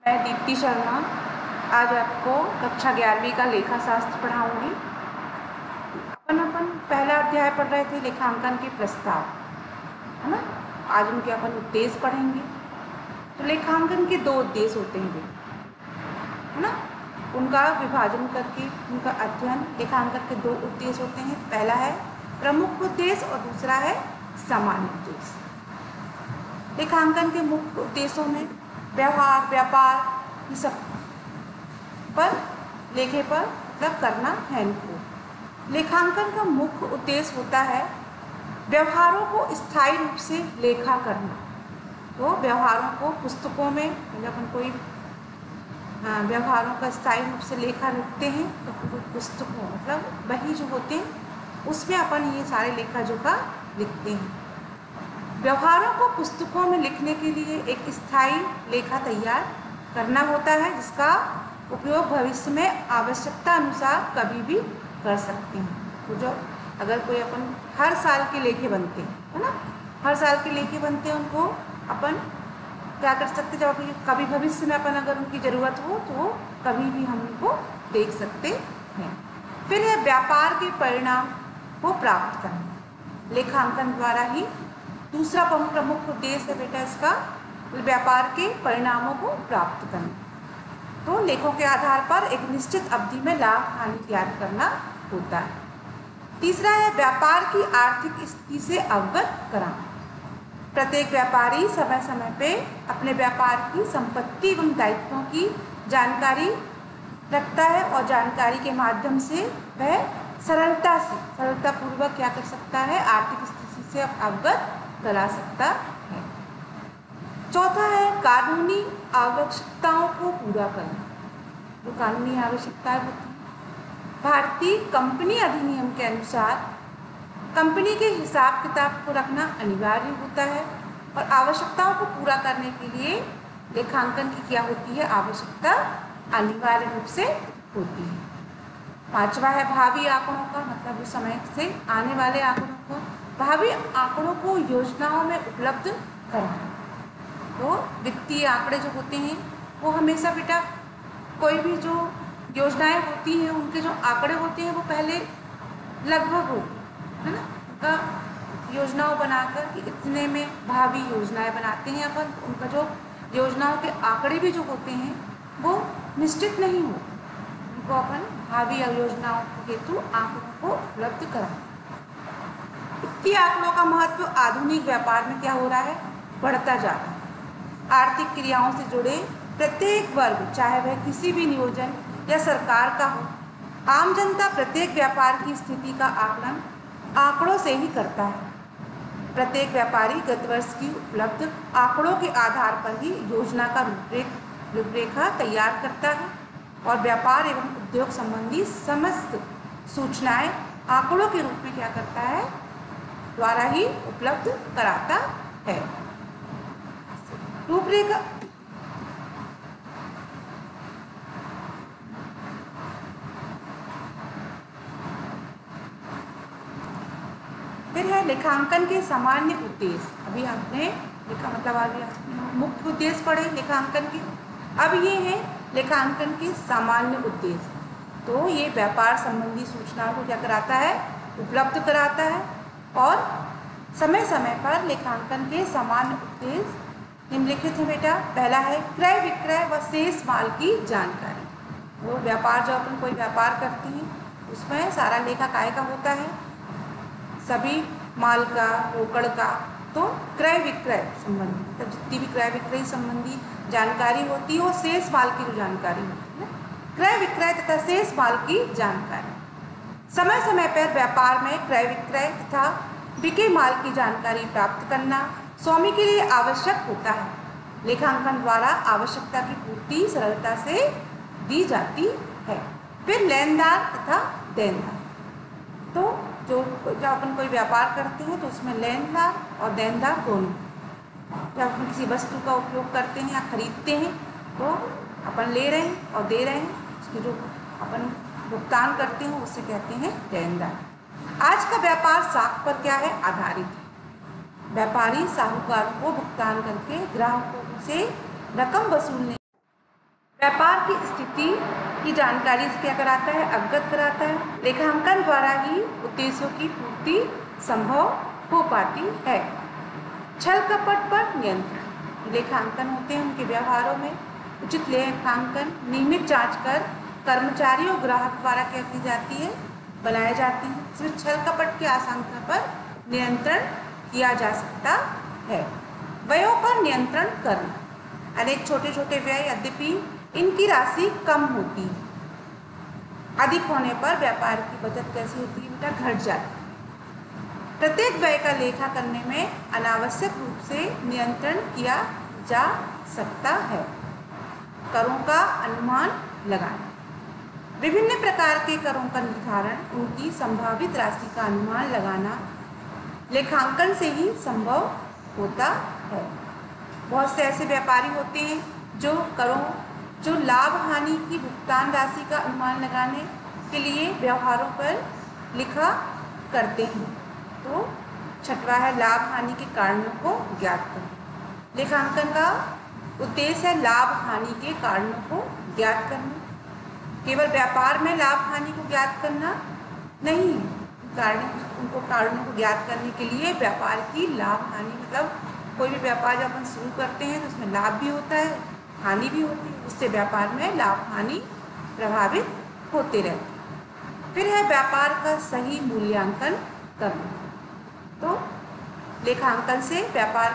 मैं दीप्ति शर्मा आज आपको कक्षा 11वीं का लेखा शास्त्र पढ़ाऊंगी। अपन पहला अध्याय पढ़ रहे थे लेखांकन के प्रस्ताव, है ना। आज उनके अपन उद्देश्य पढ़ेंगे। तो लेखांकन के दो उद्देश्य होते हैं, है ना। उनका विभाजन करके उनका अध्ययन लेखांकन के दो उद्देश्य होते हैं। पहला है प्रमुख उद्देश्य और दूसरा है सामान्य उद्देश्य। लेखांकन के मुख्य उद्देश्यों में व्यवहार, व्यापार, ये सब पर लेखे पर मतलब करना है इनको। लेखांकन का मुख्य उद्देश्य होता है व्यवहारों को स्थायी रूप से लेखा करना। तो व्यवहारों को पुस्तकों में जब अपन कोई व्यवहारों का स्थायी रूप से लेखा रखते हैं तो पुस्तकों मतलब वही जो होते हैं उसमें अपन ये सारे लेखा जोखा लिखते हैं। व्यवहारों को पुस्तकों में लिखने के लिए एक स्थायी लेखा तैयार करना होता है, जिसका उपयोग भविष्य में आवश्यकता अनुसार कभी भी कर सकते हैं। तो जो अगर कोई अपन हर साल के लेखे बनते हैं, है ना, हर साल के लेखे बनते हैं, उनको अपन क्या कर सकते हैं, जब कभी भविष्य में अपन अगर उनकी ज़रूरत हो तो वो कभी भी हम उनको देख सकते हैं। फिर है व्यापार के परिणाम को प्राप्त करना। लेखांकन द्वारा ही दूसरा प्रमुख उद्देश्य है बेटा इसका व्यापार के परिणामों को प्राप्त करना। तो लेखों के आधार पर एक निश्चित अवधि में लाभ हानि तैयार करना होता है। तीसरा है व्यापार की आर्थिक स्थिति से अवगत कराना। प्रत्येक व्यापारी समय समय पे अपने व्यापार की संपत्ति एवं दायित्वों की जानकारी रखता है और जानकारी के माध्यम से वह सरलतापूर्वक क्या कर सकता है, आर्थिक स्थिति से अवगत करा सकता है। चौथा है कानूनी आवश्यकताओं को पूरा करना। जो कानूनी आवश्यकताएं होती हैं, भारतीय कंपनी अधिनियम के अनुसार कंपनी के हिसाब किताब को रखना अनिवार्य होता है और आवश्यकताओं को पूरा करने के लिए लेखांकन की क्या होती है, आवश्यकता अनिवार्य रूप से होती है। पांचवा है भावी आंकड़ों का मतलब उस समय से आने वाले आंकड़ों को, भावी आंकड़ों को योजनाओं में उपलब्ध कराना। तो वित्तीय आंकड़े जो होते हैं वो हमेशा बेटा कोई भी जो योजनाएं होती हैं उनके जो आंकड़े होते हैं वो पहले लगभग हो, है ना, उनका योजनाओं बनाकर कि इतने में भावी योजनाएं बनाते हैं अपन, उनका जो योजनाओं के आंकड़े भी जो होते हैं वो निश्चित नहीं हो, उनको अपन भावी योजनाओं के हेतु आंकड़ों को उपलब्ध कराएं। वित्तीय आंकड़ों का महत्व आधुनिक व्यापार में क्या हो रहा है, बढ़ता जा रहा है। आर्थिक क्रियाओं से जुड़े प्रत्येक वर्ग, चाहे वह किसी भी नियोजन या सरकार का हो, आम जनता प्रत्येक व्यापार की स्थिति का आकलन आंकड़ों से ही करता है। प्रत्येक व्यापारी गत वर्ष की उपलब्ध आंकड़ों के आधार पर ही योजना का रूपरेखा तैयार करता है और व्यापार एवं उद्योग संबंधी समस्त सूचनाएं आंकड़ों के रूप में क्या करता है, द्वारा ही उपलब्ध कराता है। रूपरेखा फिर है लेखांकन के सामान्य उद्देश्य। अभी आपने लिखा मतलब आगे मुख्य उद्देश्य पढ़े लेखांकन के, अब ये है लेखांकन के सामान्य उद्देश्य। तो ये व्यापार संबंधी सूचनाओं को क्या कराता है, उपलब्ध कराता है और समय समय पर लेखांकन के सामान्य उद्देश्य निम्नलिखित है बेटा। पहला है क्रय विक्रय व शेष माल की जानकारी। वो व्यापार जो अपन कोई व्यापार करते हैं उसमें सारा लेखा काय का होता है, सभी माल का, रोकड़ का। तो क्रय विक्रय संबंधी मतलब जितनी भी क्रय विक्रय संबंधी जानकारी होती है वो शेष माल की जो जानकारी होती है, क्रय विक्रय तथा शेष माल की जानकारी। समय समय पर व्यापार में क्रय विक्रय तथा बिके माल की जानकारी प्राप्त करना स्वामी के लिए आवश्यक होता है। लेखांकन द्वारा आवश्यकता की पूर्ति सरलता से दी जाती है। फिर लेनदार तथा देनदार। तो जब अपन कोई व्यापार करते हैं तो उसमें लेनदार और देनदार दोनों, जब अपन किसी वस्तु का उपयोग करते हैं या खरीदते हैं तो अपन ले रहे हैं और दे रहे हैं, उसकी जो अपन भुगतान करते हैं उससे कहते हैं देनदार। आज का व्यापार साख पर क्या है, आधारित है। व्यापारी साहूकार को भुगतान करके ग्राहकों से रकम वसूलने व्यापार की स्थिति की जानकारी से क्या कराता है, अवगत कराता है। लेखांकन द्वारा ही उद्देश्यों की पूर्ति संभव हो पाती है। छल कपट पर नियंत्रण। लेखांकन होते हैं, उनके व्यवहारों में उचित लेखांकन नियमित जांच कर कर्मचारी और ग्राहक द्वारा क्या की जाती है, बनाई जाती है। इसमें छल कपट की आशंका पर नियंत्रण किया जा सकता है। व्ययों पर नियंत्रण करना। अनेक छोटे छोटे व्यय यद्यपि इनकी राशि कम होती है, अधिक होने पर व्यापार की बचत कैसी होती है बेटा, घट जाती है। प्रत्येक व्यय का लेखा करने में अनावश्यक रूप से नियंत्रण किया जा सकता है। करों का अनुमान लगाना। विभिन्न प्रकार के करों का निर्धारण, उनकी संभावित राशि का अनुमान लगाना लेखांकन से ही संभव होता है। बहुत से ऐसे व्यापारी होते हैं जो लाभ हानि की भुगतान राशि का अनुमान लगाने के लिए व्यवहारों पर लिखा करते हैं। तो छठवां है लाभ हानि के कारणों को ज्ञात करना। लेखांकन का उद्देश्य है लाभ हानि के कारणों को ज्ञात करना। केवल व्यापार में लाभ हानि को ज्ञात करना नहीं, उनको कारणों को ज्ञात करने के लिए व्यापार की लाभ हानि, मतलब कोई भी व्यापार जब अपन शुरू करते हैं तो उसमें लाभ भी होता है, हानि भी होती है, उससे व्यापार में लाभ हानि प्रभावित होते रहते हैं। फिर है व्यापार का सही मूल्यांकन करना। तो लेखांकन से व्यापार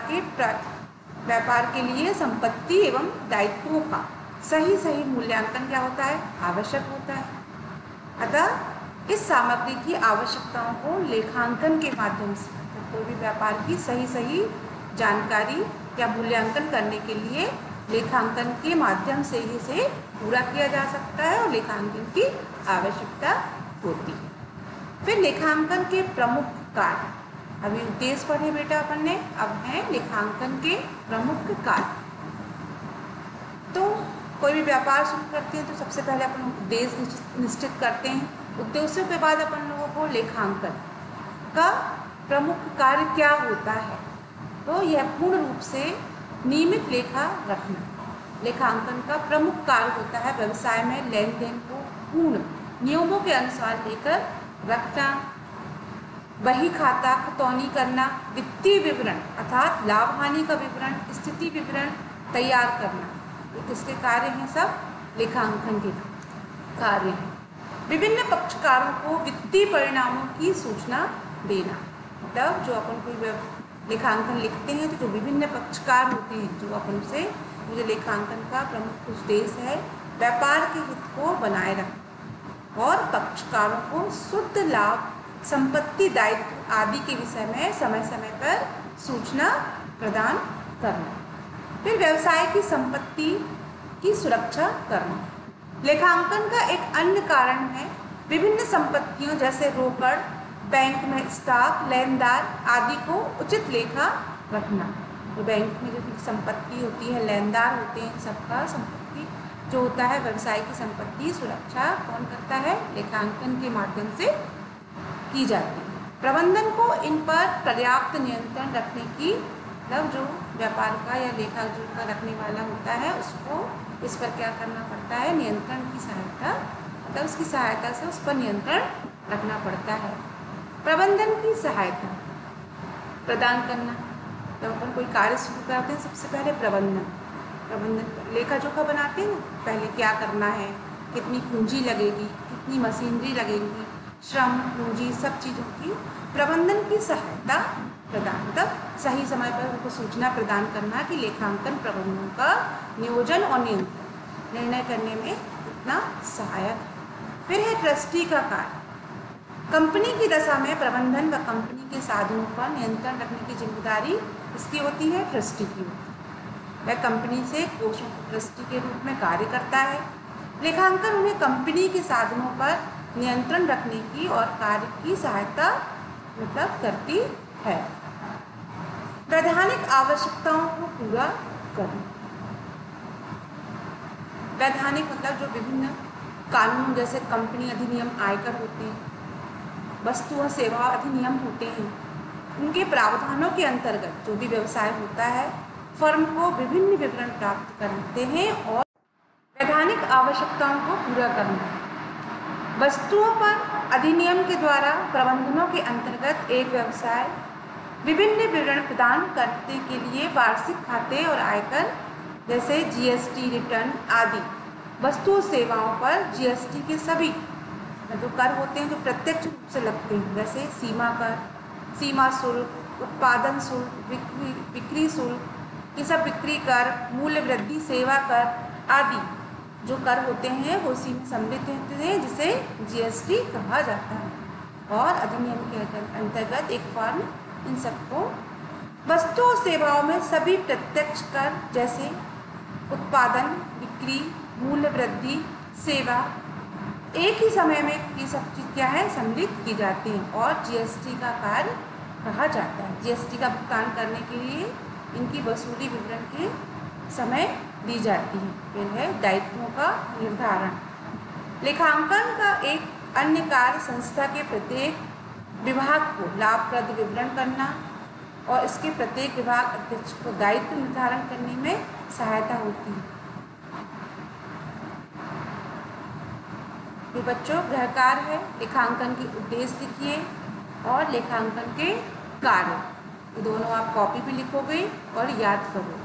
के लिए संपत्ति एवं दायित्वों का सही मूल्यांकन क्या होता है, आवश्यक होता है। अतः इस सामग्री की आवश्यकताओं को लेखांकन के माध्यम से, तो कोई भी व्यापार की सही जानकारी या मूल्यांकन करने के लिए लेखांकन के माध्यम से ही इसे पूरा किया जा सकता है और लेखांकन की आवश्यकता होती है। फिर लेखांकन के प्रमुख कार्य। अभी उद्देश्य पढ़े बेटा अपन ने, अब है लेखांकन के प्रमुख कार्य। तो कोई भी व्यापार शुरू करते हैं तो सबसे पहले अपन उद्देश्य निश्चित करते हैं। उद्देश्यों के बाद अपन लोगों को लेखांकन का प्रमुख कार्य क्या होता है, तो यह पूर्ण रूप से नियमित लेखा रखना। लेखांकन का प्रमुख कार्य होता है व्यवसाय में लेन देन को पूर्ण नियमों के अनुसार लेकर रखना, बही खाता खतौनी करना, वित्तीय विवरण अर्थात लाभ हानि का विवरण, स्थिति विवरण तैयार करना। ये किसके कार्य हैं, सब लेखांकन के कार्य हैं। विभिन्न पक्षकारों को वित्तीय परिणामों की सूचना देना, मतलब जो अपन कोई लेखांकन लिखते हैं तो जो विभिन्न पक्षकार होते हैं, जो अपन से मुझे लेखांकन का प्रमुख उद्देश्य है व्यापार के हित को बनाए रखना और पक्षकारों को शुद्ध लाभ, संपत्ति, दायित्व आदि के विषय में समय पर सूचना प्रदान करना। फिर व्यवसाय की संपत्ति की सुरक्षा करना। लेखांकन का एक अन्य कारण है विभिन्न संपत्तियों जैसे रोकड़, बैंक में स्टॉक, लेनदार आदि को उचित लेखा रखना। तो बैंक में जो संपत्ति होती है, लेनदार होते हैं, सबका संपत्ति जो होता है व्यवसाय की संपत्ति सुरक्षा कौन करता है, लेखांकन के माध्यम से की जाती है। प्रबंधन को इन पर पर्याप्त नियंत्रण रखने की, मतलब जो व्यापार का या लेखा जोखा रखने वाला होता है उसको इस पर क्या करना पड़ता है, नियंत्रण की सहायता, मतलब उसकी सहायता से उस पर नियंत्रण रखना पड़ता है। प्रबंधन की सहायता प्रदान करना। जब अपन कोई कार्य शुरू करते हैं सबसे पहले प्रबंधन लेखा जोखा बनाते हैं ना, पहले क्या करना है, कितनी पूंजी लगेगी, कितनी मशीनरी लगेगी, श्रम पूंजी, सब चीज़ों की प्रबंधन की सहायता प्रदान, मतलब सही समय पर उनको सूचना प्रदान करना कि लेखांकन प्रबंधन का नियोजन और नियंत्रण निर्णय करने में कितना सहायक है। फिर है ट्रस्टी का कार्य। कंपनी की दशा में प्रबंधन व कंपनी के साधनों पर नियंत्रण रखने की जिम्मेदारी इसकी होती है, ट्रस्टी की होती है। वह कंपनी से कोषों को ट्रस्टी के रूप में कार्य करता है। लेखांकन उन्हें कंपनी के साधनों पर नियंत्रण रखने की और कार्य की सहायता मतलब करती है। वैधानिक आवश्यकताओं को पूरा करना। वैधानिक मतलब जो विभिन्न कानून जैसे कंपनी अधिनियम, आयकर होते हैं, वस्तु और सेवा अधिनियम होते हैं, उनके प्रावधानों के अंतर्गत जो भी व्यवसाय होता है फर्म को विभिन्न विवरण प्राप्त करते हैं और वैधानिक आवश्यकताओं को पूरा करना। वस्तुओं पर अधिनियम के द्वारा प्रबंधनों के अंतर्गत एक व्यवसाय विभिन्न विवरण प्रदान करने के लिए वार्षिक खाते और आयकर जैसे जीएसटी रिटर्न आदि वस्तु सेवाओं पर जीएसटी के सभी जो कर होते हैं जो प्रत्यक्ष रूप से लगते हैं, जैसे सीमा कर, सीमा शुल्क, उत्पादन शुल्क, बिक्री शुल्क, ये सब बिक्री कर, मूल्य वृद्धि सेवा कर आदि जो कर होते हैं वो उसी में सम्मिलित होते हैं, जिसे जीएसटी कहा जाता है। और अधिनियम के अंतर्गत एक फर्म इन सबको वस्तु और सेवाओं में सभी प्रत्यक्ष कर जैसे उत्पादन, बिक्री, मूल्य वृद्धि, सेवा एक ही समय में ये सब चीज़ क्या है सम्मिलित की जाती हैं और जीएसटी का कार्य कहा जाता है। जीएसटी का भुगतान करने के लिए इनकी वसूली विवरण के समय दी जाती है। फिर है दायित्वों का निर्धारण। लेखांकन का एक अन्य कार्य संस्था के प्रत्येक विभाग को लाभप्रद विवरण करना और इसके प्रत्येक विभाग अध्यक्ष को दायित्व निर्धारण करने में सहायता होती है। ये बच्चों गृह कार्य है, लेखांकन के उद्देश्य लिखिए और लेखांकन के कार्य, ये दोनों आप कॉपी पे लिखोगे और याद करोगे।